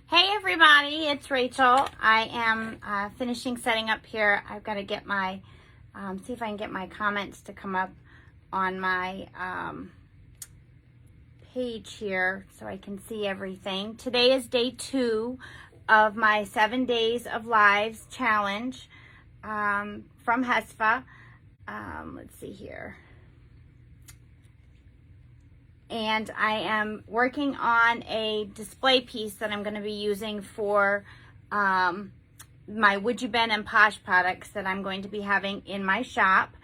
Hey everybody, it's Rachel. I am finishing setting up here. I've got to get my, see if I can get my comments to come up on my page here so I can see everything. Today is day 2 of my 7 days of lives challenge from Hasifa. Let's see here. And I am working on a display piece that I'm going to be using for my WoodUBend and Posh products that I'm going to be having in my shop.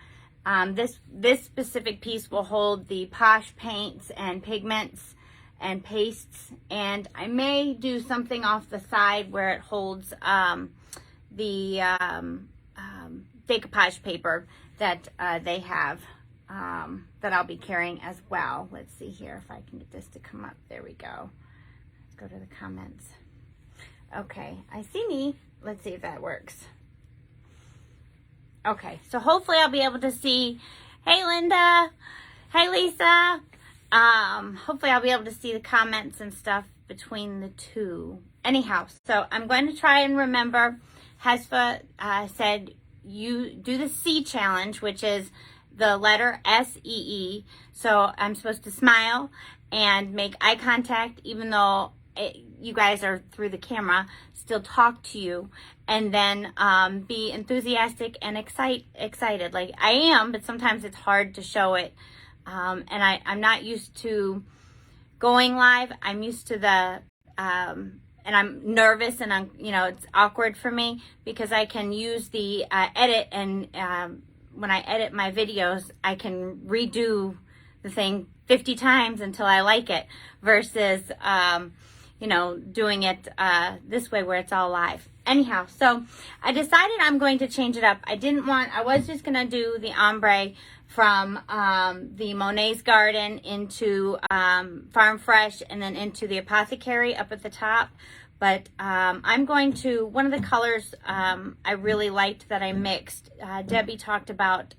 This specific piece will hold the Posh paints and pigments and pastes, and I may do something off the side where it holds the decoupage paper that they have. That I'll be carrying as well. Let's see here if I can get this to come up. There we go. Let's go to the comments. Okay, I see me. Let's see if that works. Okay, so hopefully I'll be able to see. Hey Linda. Hey Lisa. Hopefully I'll be able to see the comments and stuff between the two. Anyhow, so I'm going to try and remember. Hasifa said you do the C challenge, which is the letter S-E-E. So I'm supposed to smile and make eye contact, even though you guys are through the camera, still talk to you, and then be enthusiastic and excited. Like I am, but sometimes it's hard to show it. And I'm not used to going live. I'm used to the, and I'm nervous and it's awkward for me because I can use the edit and when I edit my videos, I can redo the thing 50 times until I like it versus, doing it this way where it's all live. Anyhow, so I decided I'm going to change it up. I was just going to do the ombre from the Monet's Garden into Farm Fresh and then into the Apothecary up at the top. But I'm going to, one of the colors I really liked that I mixed, Debbie talked about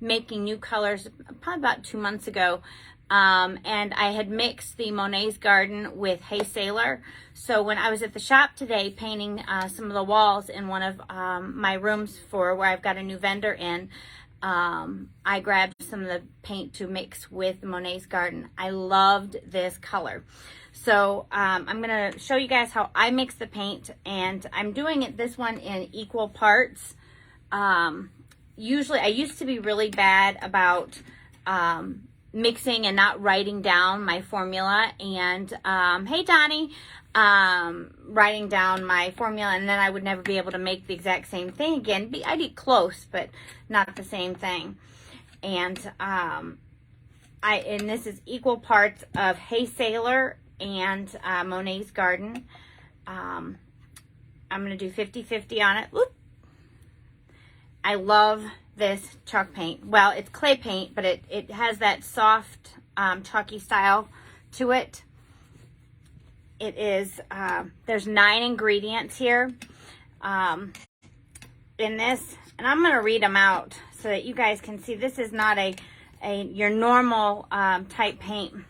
making new colors probably about 2 months ago. And I had mixed the Monet's Garden with Hey Sailor. So when I was at the shop today painting some of the walls in one of my rooms for where I've got a new vendor in, I grabbed some of the paint to mix with the Monet's Garden. I loved this color. So I'm going to show you guys how I mix the paint, and I'm doing this one in equal parts. Usually I used to be really bad about mixing and not writing down my formula, and hey Donnie, writing down my formula, and then I would never be able to make the exact same thing again. I'd get close, but not the same thing. And and this is equal parts of Hey Sailor and Monet's Garden. I'm going to do 50-50 on it. Oop. I love this chalk paint. Well, it's clay paint, but it has that soft chalky style to it. It is, there's 9 ingredients here in this, and I'm going to read them out so that you guys can see. This is not your normal type paint.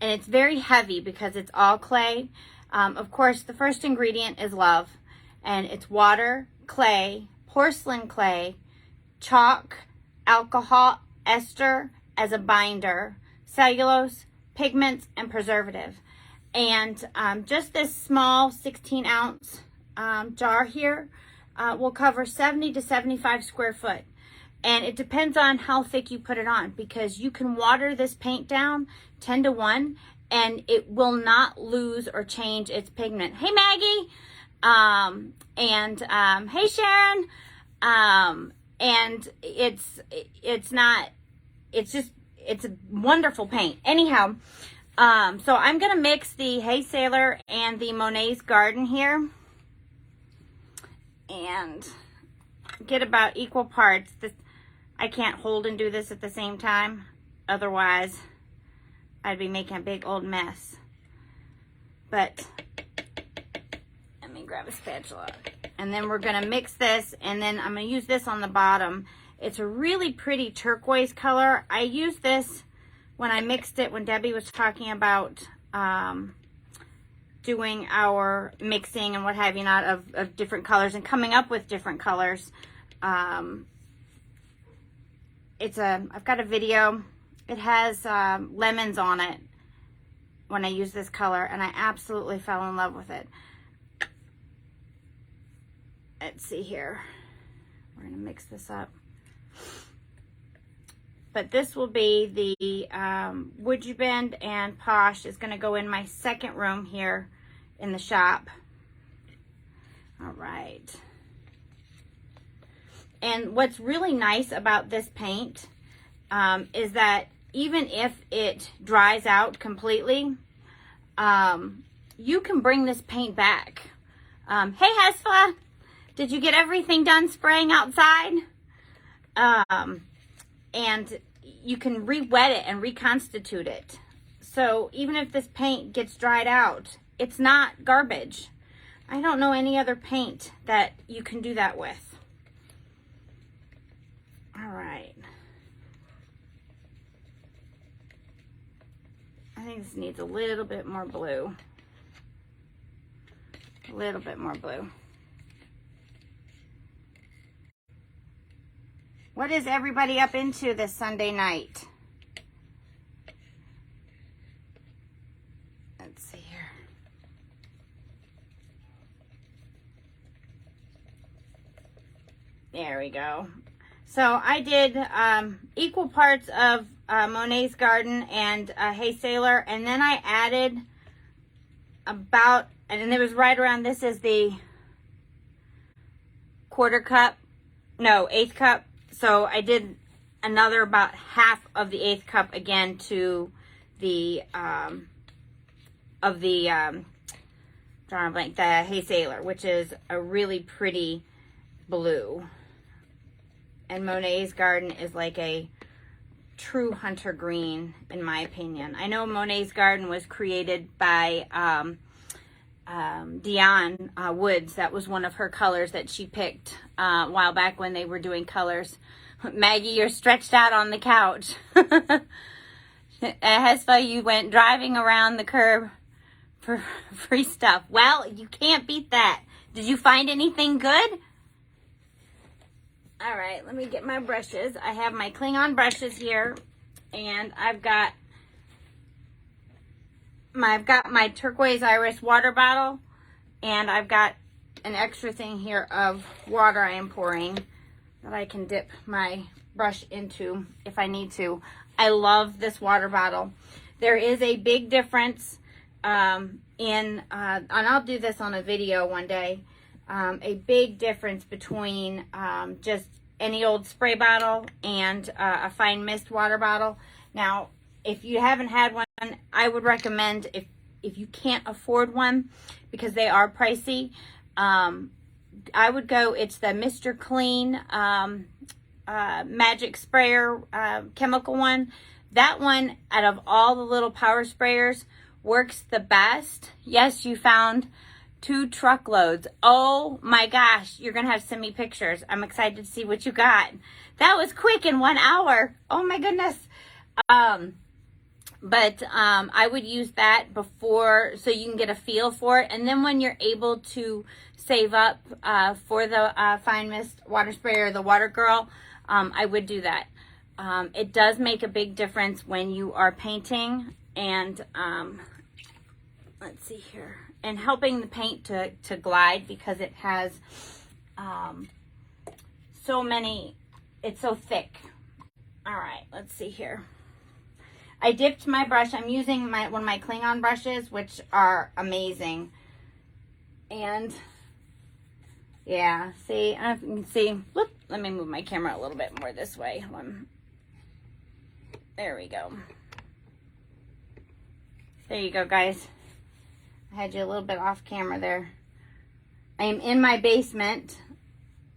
And it's very heavy because it's all clay. Of course, the first ingredient is love. And it's water, clay, porcelain clay, chalk, alcohol, ester as a binder, cellulose, pigments, and preservative. And just this small 16-ounce jar here will cover 70 to 75 square foot. And it depends on how thick you put it on, because you can water this paint down 10 to 1 and it will not lose or change its pigment. Hey Maggie, hey Sharon, and it's a wonderful paint. Anyhow, so I'm gonna mix the Hey Sailor and the Monet's Garden here and get about equal parts. I can't hold and do this at the same time. Otherwise, I'd be making a big old mess. But let me grab a spatula. And then we're going to mix this, and then I'm going to use this on the bottom. It's a really pretty turquoise color. I used this when I mixed it when Debbie was talking about doing our mixing and what have you not of different colors and coming up with different colors. I've got a video. It has lemons on it when I use this color, and I absolutely fell in love with it. Let's see here. We're gonna mix this up. But this will be the WoodUBend and Posh is gonna go in my second room here in the shop. All right. And what's really nice about this paint is that even if it dries out completely, you can bring this paint back. Hey Hasifa, did you get everything done spraying outside? And you can re-wet it and reconstitute it. So even if this paint gets dried out, it's not garbage. I don't know any other paint that you can do that with. All right. I think this needs a little bit more blue. A little bit more blue. What is everybody up into this Sunday night? Let's see here. There we go. So I did equal parts of Monet's Garden and Hey Sailor, and then I added about, and it was right around, this is the quarter cup, no, eighth cup. So I did another about half of the eighth cup again to the, drawing a blank, the Hey Sailor, which is a really pretty blue. And Monet's Garden is like a true hunter green, in my opinion. I know Monet's Garden was created by Dion Woods. That was one of her colors that she picked a while back when they were doing colors. Maggie, you're stretched out on the couch. Hasifa, you went driving around the curb for free stuff. Well, you can't beat that. Did you find anything good? All right, let me get my brushes. I have my Klingon brushes here, and I've got my turquoise iris water bottle, and I've got an extra thing here of water I am pouring that I can dip my brush into if I need to. I love this water bottle. There is a big difference and I'll do this on a video one day, a big difference between just any old spray bottle and a fine mist water bottle. Now, if you haven't had one, I would recommend, if you can't afford one, because they are pricey, I would go, it's the Mr. Clean magic sprayer chemical one. That one, out of all the little power sprayers, works the best. Yes, you found 2 truckloads. Oh my gosh, you're gonna have to send me pictures. I'm excited to see what you got. That was quick, in 1 hour. Oh my goodness. But I would use that before, so you can get a feel for it. And then when you're able to save up for the fine mist water sprayer, the Water Girl, I would do that. It does make a big difference when you are painting, and let's see here, and helping the paint to glide, because it has so many, it's so thick. All right, let's see here. I dipped my brush. I'm using one of my Klingon brushes, which are amazing. And yeah, see, I don't know if you can see. Whoop, let me move my camera a little bit more this way. There we go. There you go, guys. I had you a little bit off camera there. I am in my basement.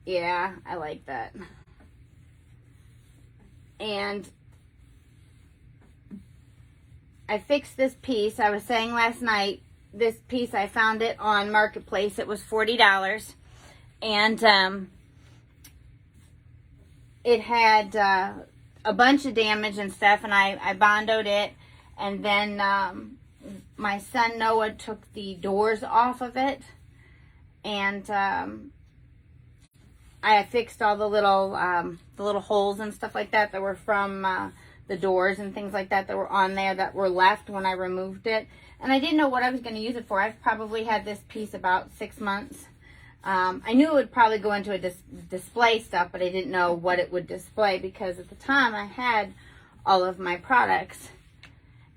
Yeah, I like that. And I fixed this piece. I was saying last night, this piece, I found it on Marketplace. It was $40. And it had a bunch of damage and stuff, and I bondoed it. And then my son Noah took the doors off of it, and I fixed all the little holes and stuff like that were from the doors and things like that were on there that were left when I removed it. And I didn't know what I was going to use it for. I've probably had this piece about 6 months. I knew it would probably go into a display stuff, but I didn't know what it would display because at the time I had all of my products.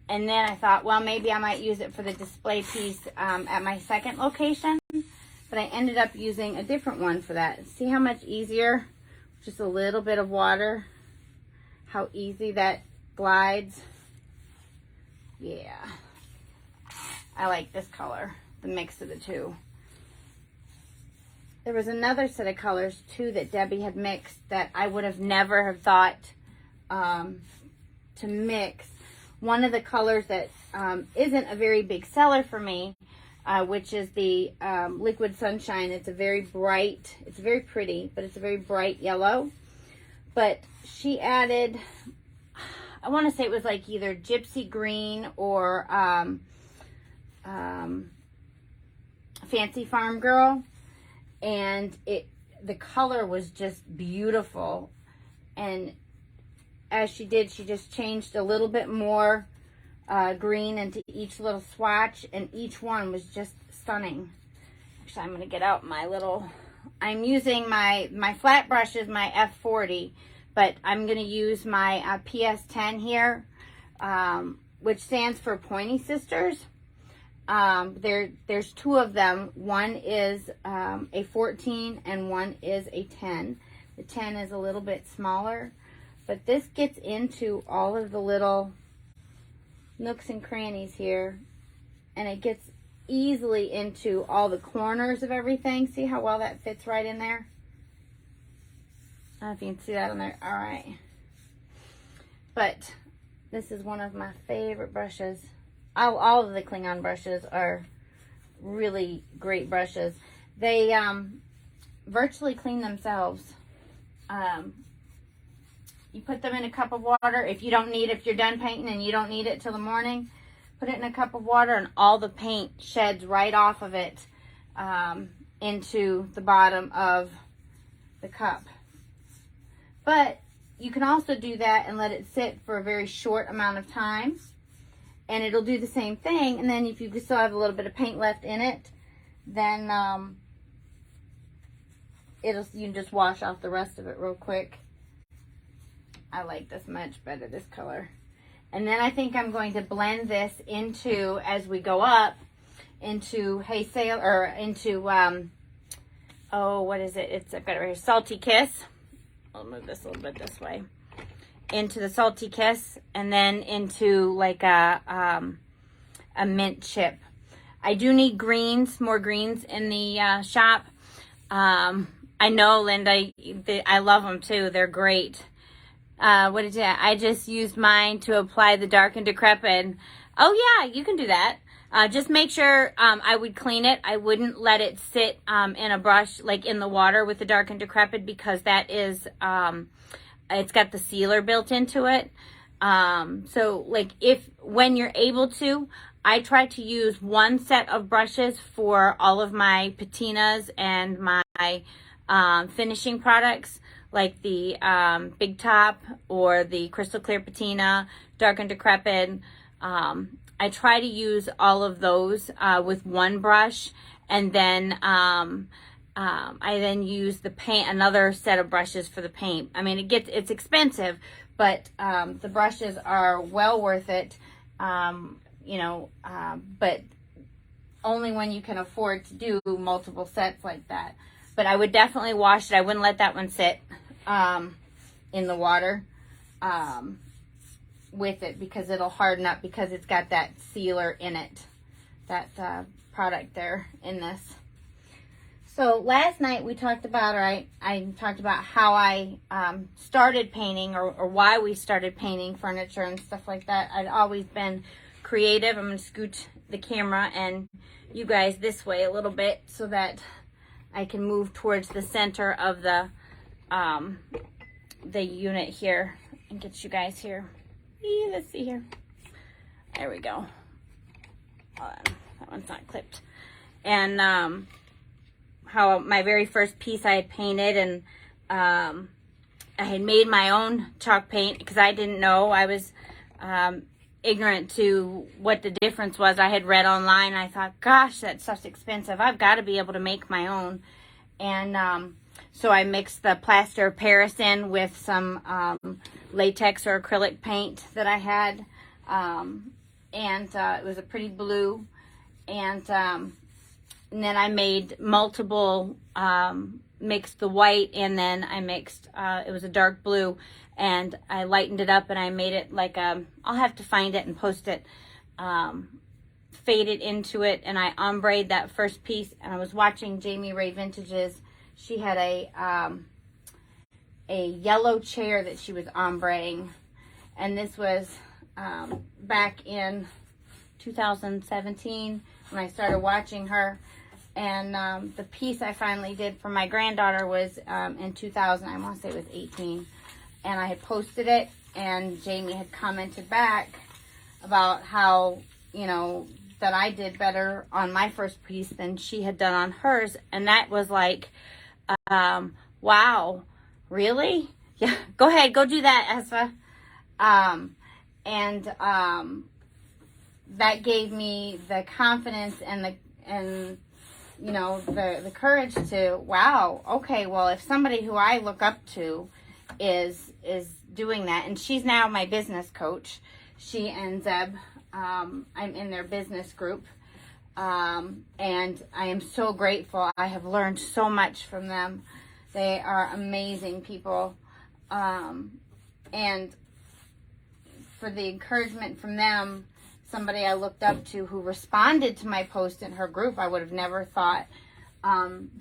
And then I thought, well, maybe I might use it for the display piece at my second location. But I ended up using a different one for that. See how much easier? Just a little bit of water. How easy that glides. Yeah. I like this color, the mix of the two. There was another set of colors too that Debbie had mixed that I would have never have thought to mix. One of the colors that isn't a very big seller for me, which is the Liquid Sunshine. It's a very bright, it's very pretty, but it's a very bright yellow. But she added, I want to say it was like either Gypsy Green or Fancy Farm Girl. And the color was just beautiful. And as she did, she just changed a little bit more green into each little swatch, and each one was just stunning. Actually, I'm going to get out my little, I'm using my flat brush is my F40, but I'm going to use my PS10 here, which stands for Pointy Sisters. There's two of them. One is a 14 and one is a 10. The 10 is a little bit smaller, but this gets into all of the little nooks and crannies here, and it gets easily into all the corners of everything. See how well that fits right in there? I don't know if you can see that on there. All right. But this is one of my favorite brushes. All of the Klingon brushes are really great brushes. They virtually clean themselves. You put them in a cup of water. If you don't need, if you're done painting and you don't need it till the morning, put it in a cup of water and all the paint sheds right off of it into the bottom of the cup. But you can also do that and let it sit for a very short amount of time, and it'll do the same thing. And then if you still have a little bit of paint left in it, then you can just wash off the rest of it real quick. I like this much better, this color. And then I think I'm going to blend this into, as we go up, into Hey Sail, or into, oh, what is it? I've got it right here, Salty Kiss. I'll move this a little bit this way. Into the Salty Kiss, and then into like a mint chip. I do need greens, more greens in the shop. I know, Linda, I love them too. They're great. What did I just used mine to apply the Dark and Decrepit. Oh yeah, you can do that. Just make sure I would clean it. I wouldn't let it sit in a brush, like in the water with the Dark and Decrepit, because that is, it's got the sealer built into it. So like when you're able to, I try to use one set of brushes for all of my patinas and my finishing products, like the Big Top or the Crystal Clear Patina, Dark and Decrepit. I try to use all of those with one brush, and then I then use the paint, another set of brushes for the paint. I mean, it's expensive, but the brushes are well worth it. But only when you can afford to do multiple sets like that. But I would definitely wash it. I wouldn't let that one sit in the water with it, because it'll harden up, because it's got that sealer in it, that product there in this. So last night we talked about, I talked about how I started painting, or why we started painting furniture and stuff like that. I'd always been creative. I'm going to scoot the camera and you guys this way a little bit so that I can move towards the center of the unit here and get you guys here. Let's see here. There we go. that one's not clipped. And how my very first piece I had painted, and I had made my own chalk paint because I didn't know. I was ignorant to what the difference was. I had read online. I thought, gosh, that stuff's expensive. I've got to be able to make my own. And so I mixed the plaster of Paris in with some latex or acrylic paint that I had. And it was a pretty blue. And then I made multiple, mixed the white, and then I mixed, it was a dark blue, and I lightened it up, and I made it like I'll have to find it and post it, faded into it, and I ombre'd that first piece. And I was watching Jamie Ray Vintages. She had a yellow chair that she was ombreing, and this was back in 2017 when I started watching her. And the piece I finally did for my granddaughter was in 2000. I want to say it was 18. And I had posted it, and Jamie had commented back about how, you know, that I did better on my first piece than she had done on hers. And that was like, wow, really? Yeah, go ahead, go do that, Hasifa. That gave me the confidence and you know, the courage to, wow, okay, well, if somebody who I look up to is doing that, and she's now my business coach, she and Zeb, I'm in their business group, and I am so grateful. I have learned so much from them. They are amazing people, and for the encouragement from them, somebody I looked up to who responded to my post in her group. I would have never thought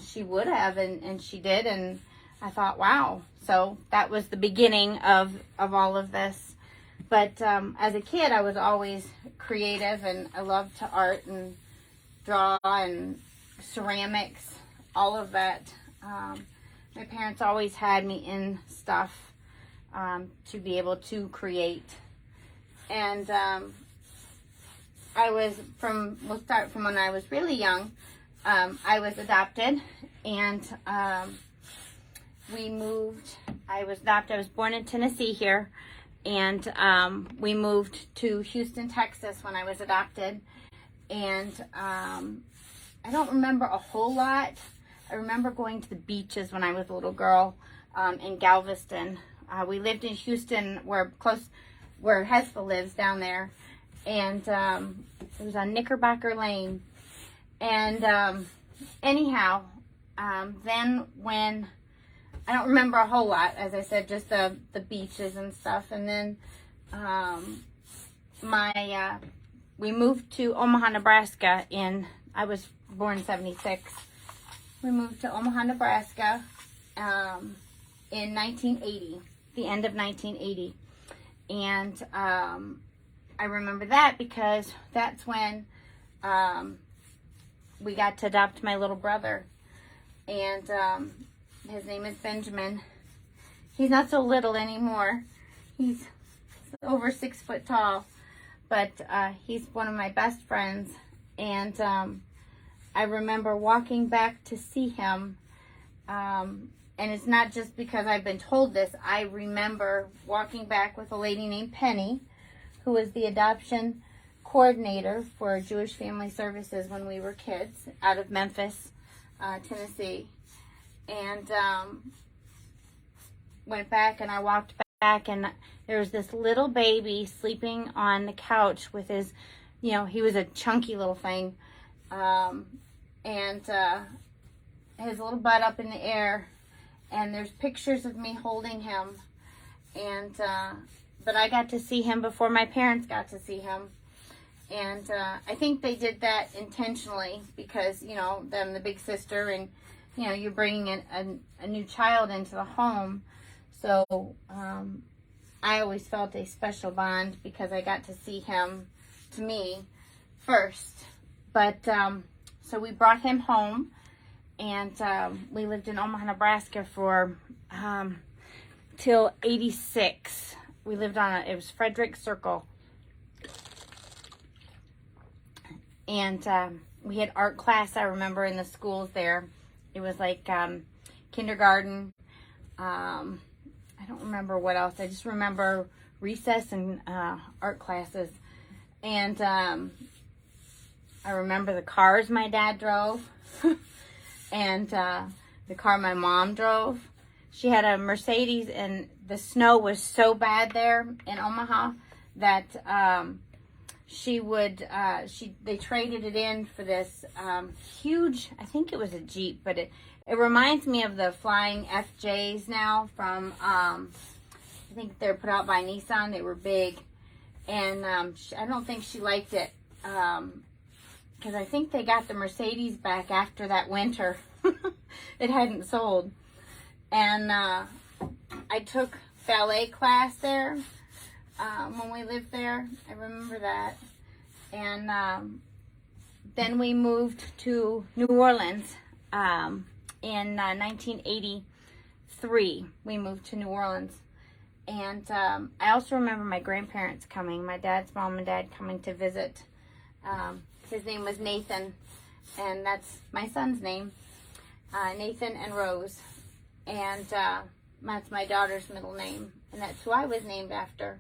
she would have, and she did, and I thought, wow. So that was the beginning of all of this. But as a kid, I was always creative, and I loved to art and draw and ceramics, all of that. My parents always had me in stuff to be able to create. And we'll start from when I was really young. I was adopted, and we moved. I was adopted. I was born in Tennessee here, and we moved to Houston, Texas when I was adopted. And I don't remember a whole lot. I remember going to the beaches when I was a little girl in Galveston. We lived in Houston, where Hasifa lives down there. And it was on Knickerbocker Lane. And anyhow, then when, I don't remember a whole lot, as I said, just the beaches and stuff. And then we moved to Omaha, Nebraska I was born in 76. We moved to Omaha, Nebraska in 1980, the end of 1980. And I remember that because that's when we got to adopt my little brother. And his name is Benjamin. He's not so little anymore. He's over 6 foot tall. But he's one of my best friends. And I remember walking back to see him. And it's not just because I've been told this. I remember walking back with a lady named Penny, who was the adoption coordinator for Jewish Family Services when we were kids, out of Memphis, Tennessee. And went back, and I walked back, and there was this little baby sleeping on the couch with his, you know, he was a chunky little thing, and his little butt up in the air, and there's pictures of me holding him, and but I got to see him before my parents got to see him. And I think they did that intentionally because, you know, them, the big sister, and, you know, you're bringing a new child into the home. So I always felt a special bond because I got to see him, to me, first. But so we brought him home, and we lived in Omaha, Nebraska for till 86. We lived on it was Frederick Circle. And we had art class, I remember, in the schools there. It was like kindergarten. I don't remember what else. I just remember recess and art classes. And I remember the cars my dad drove and the car my mom drove. She had a Mercedes, and the snow was so bad there in Omaha that they traded it in for this huge, I think it was a Jeep, but it reminds me of the flying FJs now from, I think they're put out by Nissan. They were big, and I don't think she liked it because I think they got the Mercedes back after that winter. It hadn't sold. And I took ballet class there when we lived there. I remember that. And then we moved to New Orleans in 1983. We moved to New Orleans. And I also remember my grandparents coming, my dad's mom and dad coming to visit. His name was Nathan, and that's my son's name, Nathan and Rose. And that's my daughter's middle name, and that's who I was named after.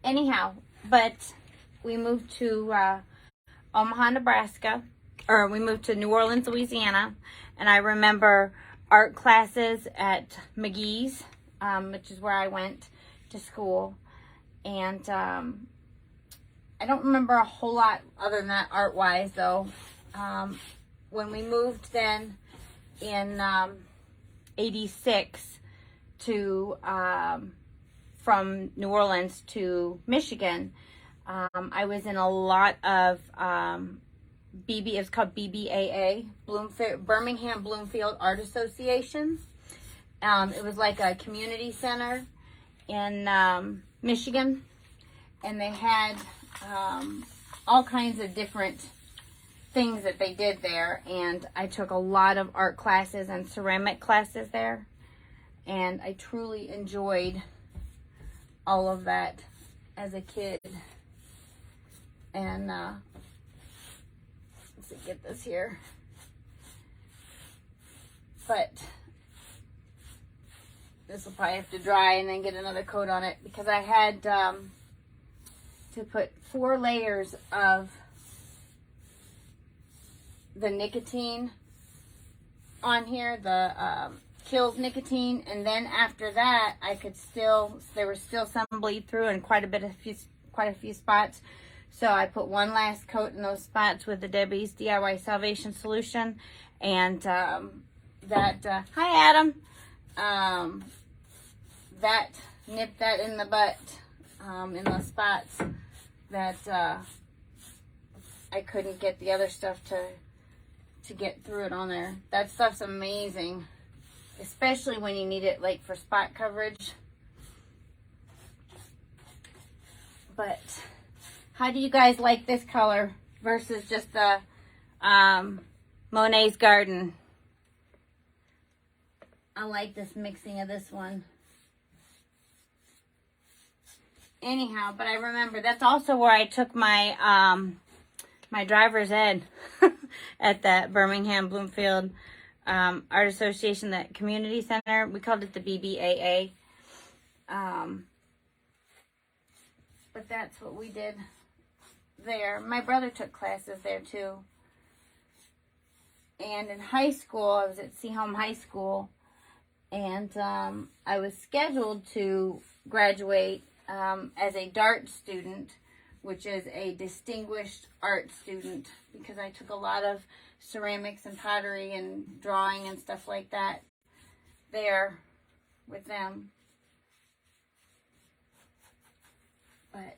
Anyhow, but we moved to Omaha, Nebraska, or we moved to New Orleans, Louisiana, and I remember art classes at McGee's, which is where I went to school, and I don't remember a whole lot other than that art-wise, though. When we moved then in 86 to from New Orleans to Michigan, I was in a lot of it was called BBAA, Birmingham Bloomfield Art Association. It was like a community center in Michigan, and they had all kinds of different things that they did there, and I took a lot of art classes and ceramic classes there, and I truly enjoyed all of that as a kid. And let's see, get this here, but this will probably have to dry and then get another coat on it, because I had to put 4 layers of the nicotine on here, the kills nicotine, and then after that there was still some bleed through and quite a few spots, so I put one last coat in those spots with the Debbie's DIY Salvation Solution, and hi Adam, that nipped that in the butt in those spots that I couldn't get the other stuff to get through it on there. That stuff's amazing, especially when you need it like for spot coverage. But how do you guys like this color versus just the Monet's Garden? I like this mixing of this one. Anyhow, but I remember that's also where I took my my driver's ed at that Birmingham Bloomfield Art Association, that community center. We called it the BBAA. But that's what we did there. My brother took classes there too. And in high school, I was at Seaholm High School, and I was scheduled to graduate as a DART student, which is a distinguished art student, because I took a lot of ceramics and pottery and drawing and stuff like that there with them. But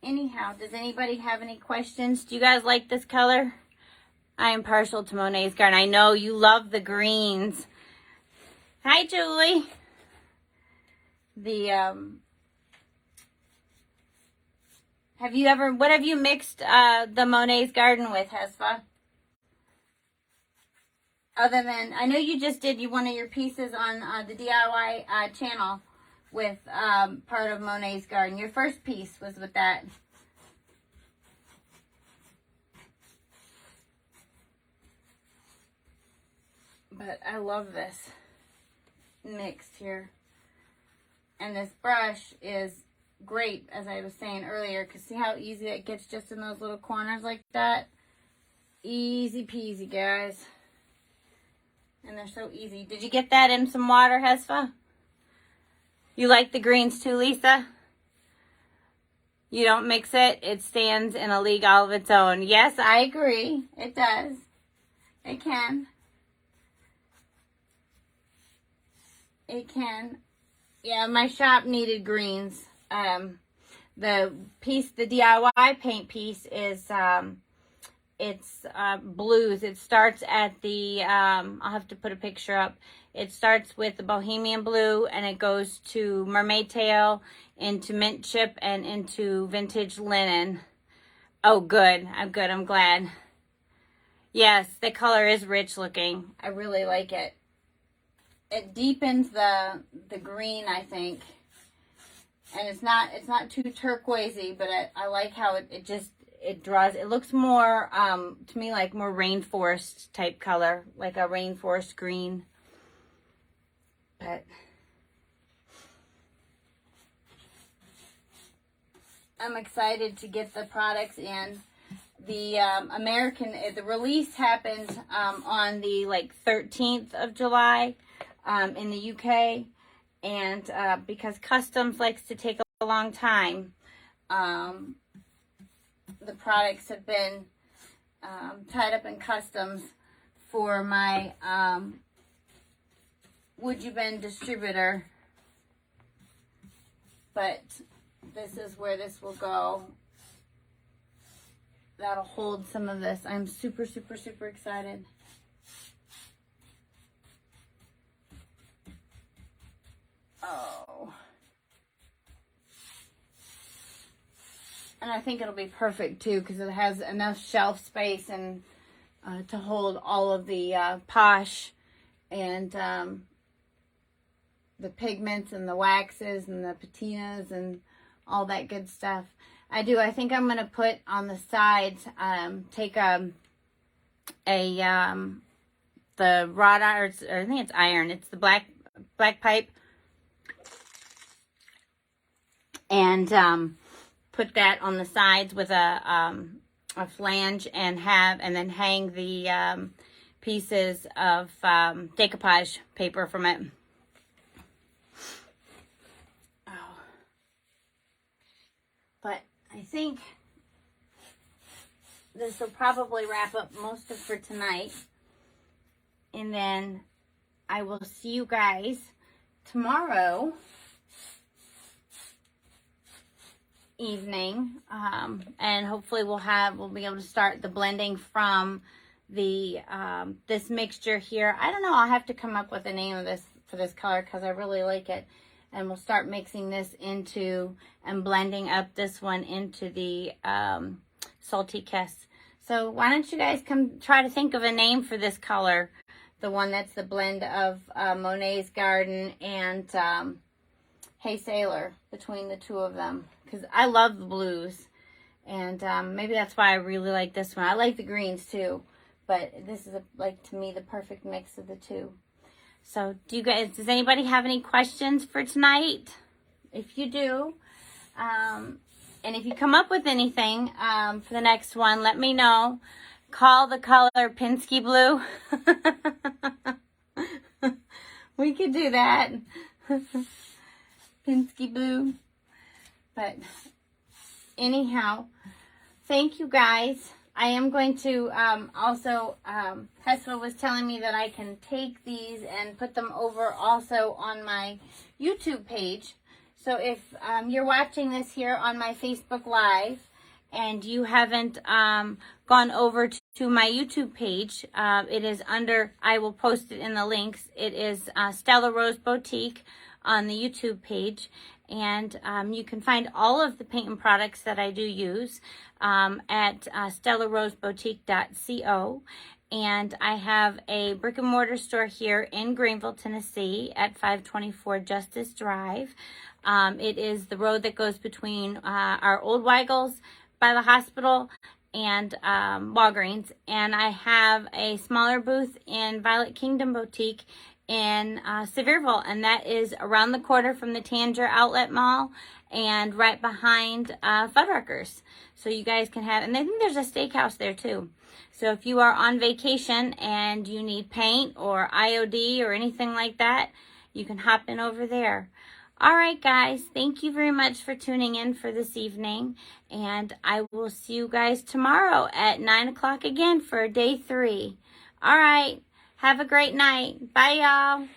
anyhow, does anybody have any questions? Do you guys like this color? I am partial to Monet's Garden. I know you love the greens. Hi, Julie. What have you mixed the Monet's Garden with, Hasifa? Other than, I know you just did one of your pieces on the DIY channel with part of Monet's Garden. Your first piece was with that. But I love this mixed here. And this brush is great, as I was saying earlier, because see how easy it gets just in those little corners like that? Easy peasy, guys. And they're so easy. Did you get that in some water, Hasifa? You like the greens too, Lisa? You don't mix it, it stands in a league all of its own. Yes, I agree. It does. It can. It can. Yeah, my shop needed greens. The piece, the DIY paint piece is, it's blues. It starts at the, I'll have to put a picture up. It starts with the Bohemian blue and it goes to mermaid tail, into mint chip, and into vintage linen. Oh, good. I'm good. I'm glad. Yes, the color is rich looking. I really like it. It deepens the green, I think. And it's not too turquoisey, but I like how it draws. It looks more, to me, like more rainforest type color, like a rainforest green. But I'm excited to get the products in. The the release happened on the 13th of July in the UK, and because customs likes to take a long time, the products have been tied up in customs for my WoodUBend distributor, but this is where this will go. That'll hold some of this. I'm super, super, super excited. Oh. And I think it'll be perfect too, because it has enough shelf space and to hold all of the Posh and the pigments and the waxes and the patinas and all that good stuff. I think I'm going to put on the sides, take the wrought iron, or I think it's iron. It's the black pipe. And put that on the sides with a flange and then hang the pieces of decoupage paper from it. Oh. But I think this will probably wrap up most of for tonight. And then I will see you guys tomorrow evening. And hopefully we'll be able to start the blending from the this mixture here. I don't know, I'll have to come up with a name of this for this color because I really like it. And we'll start mixing this into and blending up this one into the Salty Kiss. So why don't you guys come try to think of a name for this color? The one that's the blend of Monet's Garden and Hey Sailor, between the two of them. Because I love the blues. And maybe that's why I really like this one. I like the greens too. But this is, to me, the perfect mix of the two. So, does anybody have any questions for tonight? If you do, and if you come up with anything for the next one, let me know. Call the color Pinsky Blue. We could do that. Pinsky Blue. But anyhow, thank you guys. I am going to also, Hasifa was telling me that I can take these and put them over also on my YouTube page. So if you're watching this here on my Facebook Live and you haven't gone over to my YouTube page, it is under, I will post it in the links. It is Stella Rose Boutique on the YouTube page. And you can find all of the paint and products that I do use at stellaroseboutique.co. And I have a brick and mortar store here in Greenville, Tennessee at 524 Justice Drive. It is the road that goes between our old Weigels by the hospital and Walgreens, and I have a smaller booth in Violet Kingdom Boutique in Sevierville, and that is around the corner from the Tanger Outlet Mall and right behind Fuddruckers. So you guys can have, and I think there's a steakhouse there too. So if you are on vacation and you need paint or IOD or anything like that, you can hop in over there. All right, guys, thank you very much for tuning in for this evening, and I will see you guys tomorrow at 9 o'clock again for day 3. All right, have a great night. Bye, y'all.